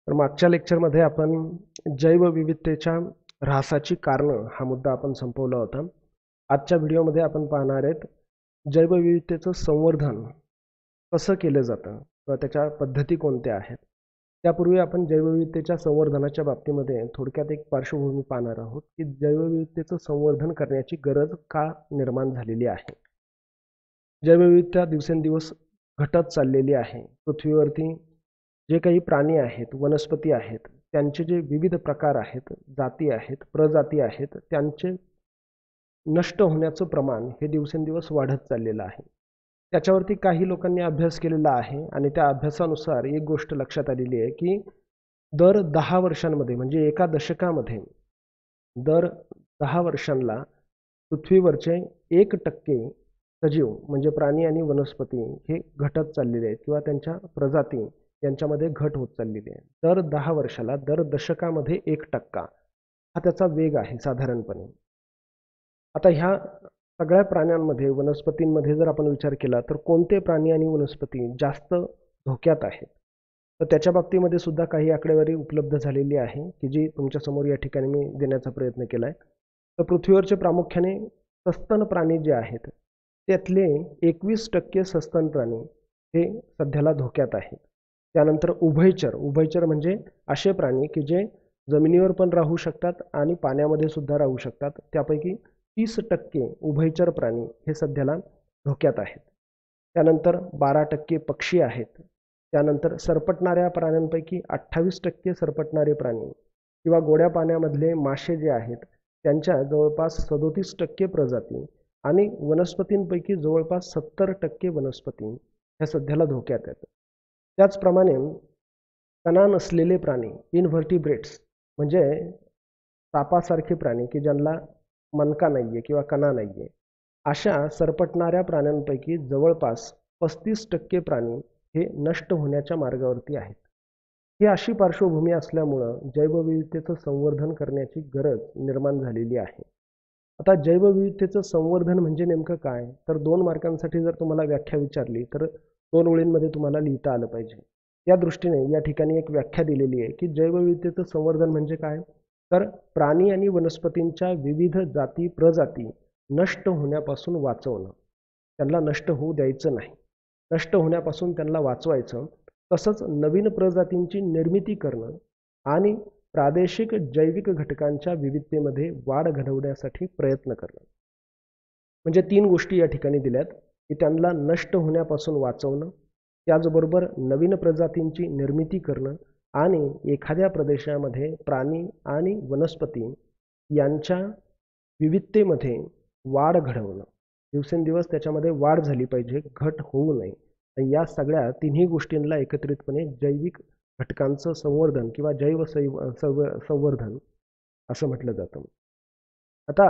तर मागच्या लेक्चरमध्ये आपण जैवविविधतेच्या ऱ्हासाची कारणं हा मुद्दा आपण संपवला होता. आजच्या व्हिडिओमध्ये आपण पाहणार आहेत जैवविविधतेचं संवर्धन कसं केलं जातं किंवा त्याच्या पद्धती कोणत्या आहेत. त्यापूर्वी आपण जैवविविधतेच्या संवर्धनाच्या बाबतीमध्ये थोडक्यात एक पार्श्वभूमी पाहणार आहोत की जैवविविधतेचं संवर्धन करण्याची गरज का निर्माण झालेली आहे. जैवविविधता दिवसेंदिवस घटत चाललेली आहे. पृथ्वीवरती जे काही प्राणी आहेत, वनस्पती आहेत, त्यांचे जे विविध प्रकार आहेत, जाती आहेत, प्रजाती आहेत, त्यांचे नष्ट होण्याचं प्रमाण हे दिवसेंदिवस वाढत चाललेलं आहे. त्याच्यावरती काही लोकांनी अभ्यास केलेला आहे आणि त्या अभ्यासानुसार एक गोष्ट लक्षात आलेली आहे की दर 10 वर्षांमध्ये म्हणजे एका दशकामध्ये दर 10 वर्षांना पृथ्वीवरचे 1% सजीव म्हणजे प्राणी आणि वनस्पती हे घटत चाललेले आहेत किंवा त्यांच्या प्रजाती यांच्यामध्ये घट होत चाललेली आहे. दर 10 वर्षाला दर दशकामध्ये 1% हा त्याचा वेग आहे साधारणपणे. आता ह्या सगळ्या प्राण्यांमध्ये वनस्पतींमध्ये जर आपण विचार केला तर कोणते प्राणी आणि वनस्पती जास्त धोक्यात आहेत, तर त्याच्या बाबतीमध्ये सुद्धा काही आकडेवारी उपलब्ध झालेली आहे की जी तुमच्यासमोर या ठिकाणी मी देण्याचा प्रयत्न केला आहे. तर पृथ्वीवरचे प्रामुख्याने सस्तन प्राणी जे आहेत त्यातले 21% सस्तन प्राणी हे सध्याला धोक्यात आहेत. त्यानंतर उभयचर म्हणजे असे प्राणी की जे जमिनीवर पण राहू शकतात आणि पाण्यामध्ये सुद्धा राहू शकतात. त्यापैकी 30% उभयचर प्राणी हे सध्याला धोक्यात आहेत. त्यानंतर 12% पक्षी आहेत. त्यानंतर सरपटणाऱ्या प्राण्यांपैकी 28% सरपटणारे प्राणी किंवा गोड्या पाण्यामधले मासे जे आहेत त्यांच्या जवळपास 37% प्रजाती आणि वनस्पतींपैकी जवळपास 70% वनस्पती ह्या सध्याला धोक्यात आहेत. त्याचप्रमाणे कणा नसलेले प्राणी इनव्हर्टिब्रेट्स म्हणजे सापासारखे प्राणी की ज्यांना मनका नाहीये किंवा कणा नाहीये, अशा सरपटणाऱ्या प्राण्यांपैकी जवळपास 35% प्राणी हे नष्ट होण्याच्या मार्गावरती आहेत. ही अशी पार्श्वभूमी असल्यामुळं जैवविविधतेचं संवर्धन करण्याची गरज निर्माण झालेली आहे. आता जैवविविधतेचं संवर्धन म्हणजे नेमकं काय, तर 2 मार्कांसाठी जर तुम्हाला व्याख्या विचारली तर 2 ओळींमध्ये तुम्हाला लिहिता आलं पाहिजे. या दृष्टीने या ठिकाणी एक व्याख्या दिलेली आहे की जैवविविधतेचं संवर्धन म्हणजे काय, तर प्राणी आणि वनस्पतींच्या विविध जाती प्रजाती नष्ट होण्यापासून वाचवणं, त्यांना नष्ट होऊ द्यायचं नाही, नष्ट होण्यापासून त्यांना वाचवायचं, तसंच नवीन प्रजातींची निर्मिती करणं आणि प्रादेशिक जैविक घटकांच्या विविधतेमध्ये वाढ घडवण्यासाठी प्रयत्न करणं. म्हणजे 3 गोष्टी या ठिकाणी दिल्यात की त्यांना नष्ट होण्यापासून वाचवणं, त्याचबरोबर नवीन प्रजातींची निर्मिती करणं आणि एखाद्या प्रदेशामध्ये प्राणी आणि वनस्पती यांच्या विविधतेमध्ये वाढ घडवणं. दिवसेंदिवस त्याच्यामध्ये वाढ झाली पाहिजे, घट होऊ नये. या सगळ्या तिन्ही गोष्टींना एकत्रितपणे जैविक घटकांचं संवर्धन किंवा संवर्धन असं म्हटलं जातं. आता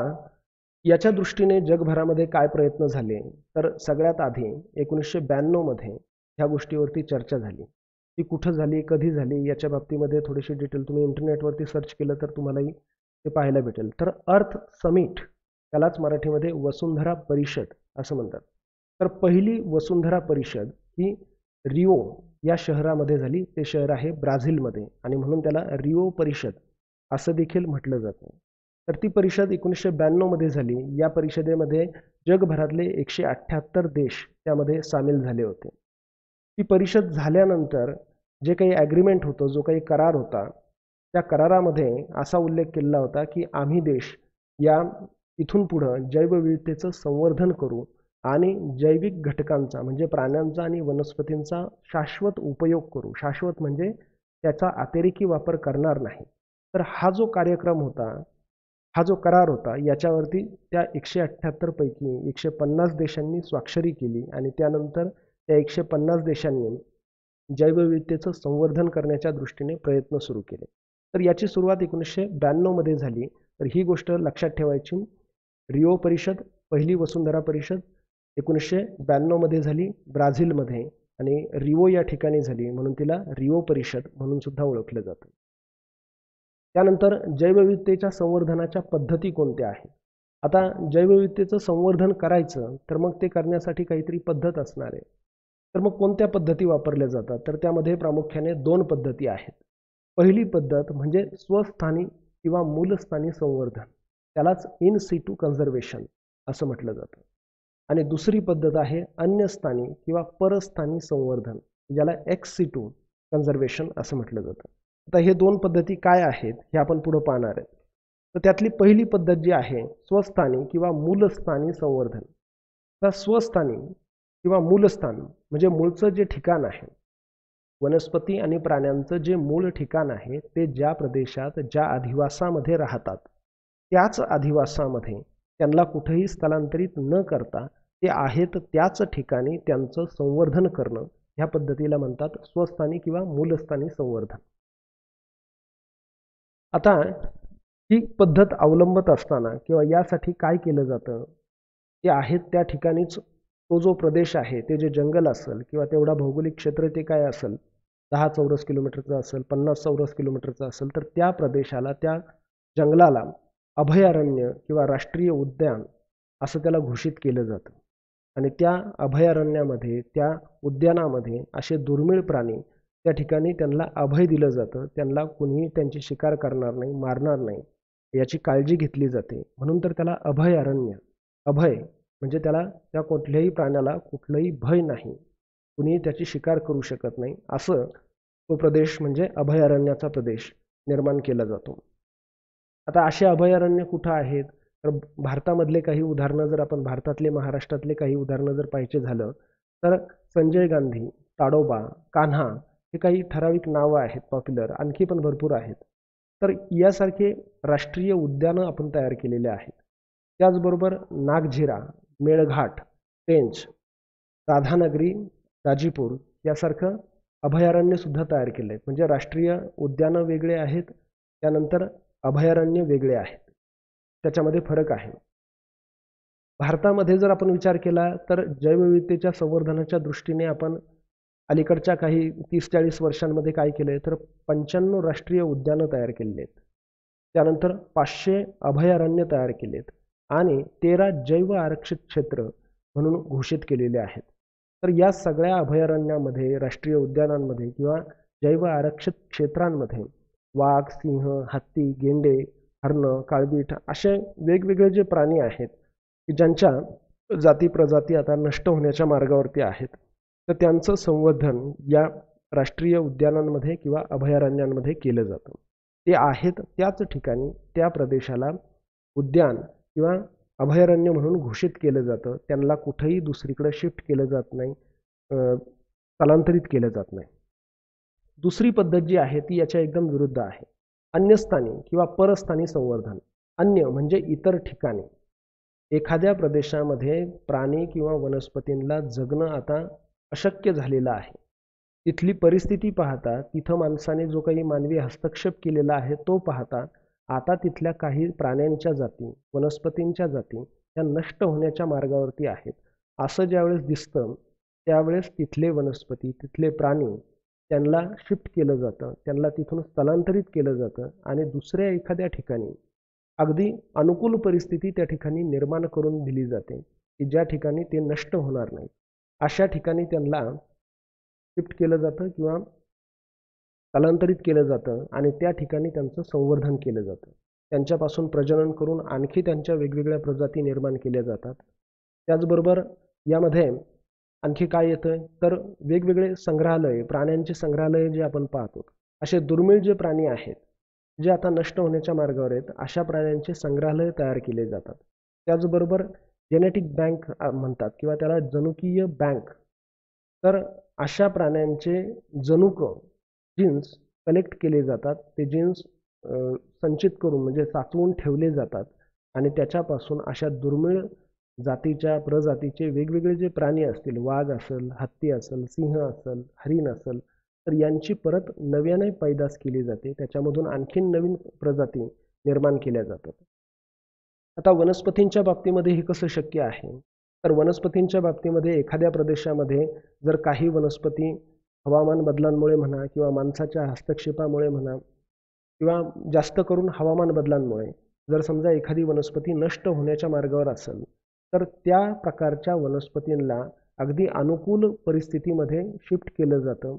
याच्या दृष्टीने जगभरामध्ये काय प्रयत्न झाले, तर सगळ्यात आधी 1992 मध्ये ह्या गोष्टीवरती चर्चा झाली. ती कुठं झाली, कधी झाली, याच्या बाबतीमध्ये थोडीशी डिटेल तुम्ही इंटरनेटवरती सर्च केलं तर तुम्हालाही ते पाहायला भेटेल. तर अर्थ समिट, त्यालाच मराठीमध्ये वसुंधरा परिषद असं म्हणतात. तर पहिली वसुंधरा परिषद ही रिओ या शहरामध्ये झाली. ते शहर आहे ब्राझीलमध्ये आणि म्हणून त्याला रिओ परिषद असं देखील म्हटलं जातं. तर ती परिषद 1992 मध्ये झाली. या परिषदेमध्ये जगभरातले 178 देश त्यामध्ये सामील झाले होते. ती परिषद झाल्यानंतर जे काही ॲग्रीमेंट होतं, जो काही करार होता, त्या करारामध्ये असा उल्लेख केलेला होता की आम्ही देश या इथून पुढं जैवविविधतेचं संवर्धन करू आणि जैविक घटकांचा म्हणजे प्राण्यांचा आणि वनस्पतींचा शाश्वत उपयोग करू. शाश्वत म्हणजे त्याचा अतिरेकी वापर करणार नाही. तर हा जो कार्यक्रम होता, हा जो करार होता, याच्यावरती त्या 178 पैकी 150 देशांनी स्वाक्षरी केली आणि त्यानंतर त्या 150 देशांनी जैवविविधतेचं संवर्धन करण्याच्या दृष्टीने प्रयत्न सुरू केले. तर याची सुरुवात 1992 मध्ये झाली. तर ही गोष्ट लक्षात ठेवायची. रिओ परिषद, पहिली वसुंधरा परिषद 1992 मध्ये झाली ब्राझीलमध्ये आणि रिओ या ठिकाणी झाली, म्हणून तिला रिओ परिषद म्हणून सुद्धा ओळखलं जातं. त्यानंतर जैवविविधतेच्या संवर्धनाच्या पद्धती कोणत्या आहेत. आता जैवविविधतेचं संवर्धन करायचं तर मग ते करण्यासाठी काहीतरी पद्धत असणार आहे. तर मग कोणत्या पद्धती वापरल्या जातात, तर त्यामध्ये प्रामुख्याने 2 पद्धती आहेत. पहिली पद्धत म्हणजे स्वस्थानी किंवा मूलस्थानी संवर्धन, त्यालाच इन सिटू कन्झर्वेशन असं म्हटलं जातं. आणि दुसरी पद्धत आहे अन्यस्थानी किंवा परस्थानी संवर्धन, ज्याला एक्स सिटू कन्झर्वेशन असं म्हटलं जातं. आता हे दोन पद्धती काय आहेत हे आपण पुढे पाहणार आहेत. तर त्यातली पहिली पद्धत जी आहे स्वस्थानी किंवा मूलस्थानी संवर्धन. तर स्वस्थानी किंवा मूलस्थान म्हणजे मूळचं जे ठिकाण आहे, वनस्पती आणि प्राण्यांचं जे मूळ ठिकाण आहे ते ज्या प्रदेशात ज्या अधिवासामध्ये राहतात त्याच अधिवासामध्ये त्यांना कुठेही स्थलांतरित न करता ते आहेत त्याच ठिकाणी त्यांचं संवर्धन करणं, ह्या पद्धतीला म्हणतात स्वस्थानी किंवा मूलस्थानी संवर्धन. आता ही पद्धत अवलंबत असताना किंवा यासाठी काय केलं जातं, ते आहेत त्या ठिकाणीच तो जो प्रदेश आहे ते जे जंगल असेल किंवा तेवढा भौगोलिक क्षेत्र ते काय असेल, 10 चौरस किलोमीटरचं असेल, 50 चौरस किलोमीटरचं असेल, तर त्या प्रदेशाला त्या जंगलाला अभयारण्य किंवा राष्ट्रीय उद्यान असं त्याला घोषित केलं जातं. आणि त्या अभयारण्यामध्ये त्या उद्यानामध्ये असे दुर्मिळ प्राणी त्या ठिकाणी त्यांना अभय दिलं जातं. त्यांना कुणीही त्यांची शिकार करणार नाही, मारणार नाही याची काळजी घेतली जाते. म्हणून तर त्याला अभयारण्य, अभय म्हणजे त्याला त्या कुठल्याही प्राण्याला कुठलंही भय नाही, कुणीही त्याची शिकार करू शकत नाही, असं तो प्रदेश म्हणजे अभयारण्याचा प्रदेश निर्माण केला जातो. आता असे अभयारण्य कुठं आहेत, तर भारतामधले काही उदाहरणं जर आपण भारतातले महाराष्ट्रातले काही उदाहरणं जर पाहायचे झालं तर संजय गांधी, ताडोबा, कान्हा हे काही ठराविक नावं आहेत पॉप्युलर, आणखी पण भरपूर आहेत. तर यासारखे राष्ट्रीय उद्यानं आपण तयार केलेले आहेत. त्याचबरोबर नागझिरा, मेळघाट, पेंच, राधानगरी, दाजीपूर यासारखं अभयारण्य सुद्धा तयार केले आहेत. म्हणजे राष्ट्रीय उद्यानं वेगळे आहेत, त्यानंतर अभयारण्य वेगळे आहेत, त्याच्यामध्ये फरक आहे. भारतामध्ये जर आपण विचार केला तर जैवविविधतेच्या संवर्धनाच्या दृष्टीने आपण अलीकडच्या काही 30-40 वर्षांमध्ये काय केलंय, तर 95 राष्ट्रीय उद्यानं तयार केलेली आहेत. त्यानंतर 500 अभयारण्य तयार केलेत आणि 13 जैव आरक्षित क्षेत्र म्हणून घोषित केलेले आहेत. तर या सगळ्या अभयारण्यामध्ये, राष्ट्रीय उद्यानांमध्ये किंवा जैव आरक्षित क्षेत्रांमध्ये वाघ, सिंह, हत्ती, गेंडे, हरणं, काळवीट असे वेगवेगळे जे प्राणी आहेत की ज्यांच्या जाती प्रजाती आता नष्ट होण्याच्या मार्गावरती आहेत, तर त्यांचं संवर्धन या राष्ट्रीय उद्यानांमध्ये किंवा अभयारण्यांमध्ये केलं जातं. ते आहेत त्याच ठिकाणी त्या प्रदेशाला उद्यान किंवा अभयारण्य म्हणून घोषित केलं जातं. त्यांना कुठेही दुसरीकडे शिफ्ट केलं जात नाही, स्थलांतरित केलं जात नाही. दुसरी पद्धत जी आहे ती याच्या एकदम विरुद्ध आहे, अन्यस्थानी किंवा परस्थानी संवर्धन. अन्य म्हणजे इतर ठिकाणी. एखाद्या प्रदेशामध्ये प्राणी किंवा वनस्पतींना जगणं आता अशक्य झालेलं आहे. तिथली परिस्थिती पाहता, तिथं माणसाने जो काही मानवी हस्तक्षेप केलेला आहे तो पाहता, आता तिथल्या काही प्राण्यांच्या जाती, वनस्पतींच्या जाती या नष्ट होण्याच्या मार्गावरती आहेत असं ज्यावेळेस दिसतं, त्यावेळेस तिथले वनस्पती, तिथले प्राणी त्यांना शिफ्ट केलं जातं, त्यांना तिथून स्थलांतरित केलं जातं आणि दुसऱ्या एखाद्या ठिकाणी अगदी अनुकूल परिस्थिती त्या ठिकाणी निर्माण करून दिली जाते की ज्या ठिकाणी ते नष्ट होणार नाही. अशा ठिकाणी त्यांना शिफ्ट केलं जातं किंवा स्थलांतरित केलं जातं आणि त्या ठिकाणी त्यांचं संवर्धन केलं जातं. त्यांच्यापासून प्रजनन करून आणखी त्यांच्या वेगवेगळ्या प्रजाती निर्माण केल्या जातात. त्याचबरोबर यामध्ये आणखी काय येतं, तर वेगवेगळे संग्रहालय, प्राण्यांचे संग्रहालय जे आपण पाहतो, असे दुर्मिळ जे प्राणी आहेत जे आता नष्ट होण्याच्या मार्गावर आहेत, अशा प्राण्यांचे संग्रहालय तयार केले जातात. त्याचबरोबर जेनेटिक बँक म्हणतात किंवा त्याला जनुकीय बँक. तर अशा प्राण्यांचे जनुक जीन्स कलेक्ट केले जातात. ते जीन्स संचित करून म्हणजे साचवून ठेवले जातात आणि त्याच्यापासून अशा दुर्मिळ जातीच्या प्रजातीचे वेगवेगळे जे प्राणी असतील, वाघ असेल, हत्ती असेल, सिंह असेल, हरिण असेल, तर यांची परत नव्याने पैदास केली जाते. त्याच्यामधून आणखीन नवीन प्रजाती निर्माण केल्या जातात. आता वनस्पतींच्या बाबतीमध्ये हे कसं शक्य आहे, तर वनस्पतींच्या बाबतीमध्ये एखाद्या प्रदेशामध्ये जर काही वनस्पती हवामान बदलांमुळे म्हणा किंवा माणसाच्या हस्तक्षेपामुळे म्हणा किंवा जास्त करून हवामान बदलांमुळे जर समजा एखादी वनस्पती नष्ट होण्याच्या मार्गावर असेल, तर त्या प्रकारच्या वनस्पतींना अगदी अनुकूल परिस्थितीमध्ये शिफ्ट केलं जातं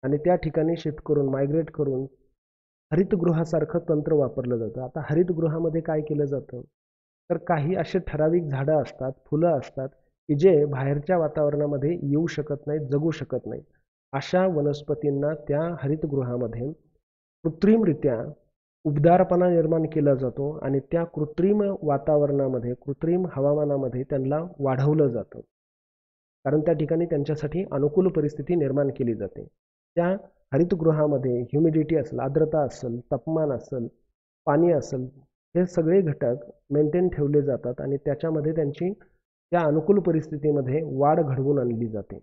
आणि त्या ठिकाणी शिफ्ट करून, मायग्रेट करून हरितगृहासारखं तंत्र वापरलं जातं. आता हरितगृहामध्ये काय केलं जातं, तर काही असे ठराविक झाडं असतात, फुलं असतात की जे बाहेरच्या वातावरणामध्ये येऊ शकत नाहीत, जगू शकत नाहीत. अशा वनस्पतींना त्या हरितगृहामध्ये कृत्रिमरित्या उबदारपणा निर्माण केला जातो आणि त्या कृत्रिम वातावरणामध्ये, कृत्रिम हवामानामध्ये त्यांना वाढवलं जातं. कारण त्या ठिकाणी त्यांच्यासाठी अनुकूल परिस्थिती निर्माण केली जाते. त्या हरितगृहामध्ये ह्युमिडिटी असेल, आर्द्रता असेल, तापमान असेल, पाणी असेल, हे सगळे घटक मेंटेन ठेवले जातात आणि त्याच्यामध्ये त्यांची त्या अनुकूल परिस्थितीमध्ये वाढ घडवून आणली जाते.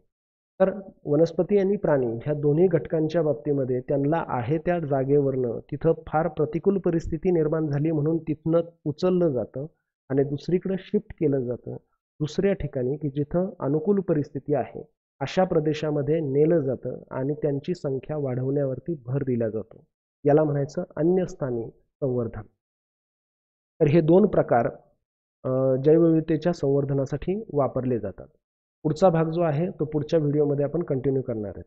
तर वनस्पती आणि प्राणी ह्या दोन्ही घटकांच्या बाबतीमध्ये त्यांना आहे त्या जागेवरनं तिथं फार प्रतिकूल परिस्थिती निर्माण झाली म्हणून तिथनं उचललं जातं आणि दुसरीकडे शिफ्ट केलं जातं. दुसऱ्या ठिकाणी की जिथं अनुकूल परिस्थिती आहे अशा प्रदेशामध्ये नेलं जातं आणि त्यांची संख्या वाढवण्यावरती भर दिला जातो. याला म्हणायचं अन्यस्थानी संवर्धन. तर हे दोन प्रकार जैवविविधतेच्या संवर्धनासाठी वापरले जातात. पुढचा भाग जो आहे तो पुढच्या व्हिडिओमध्ये आपण कंटिन्यू करणार आहेत.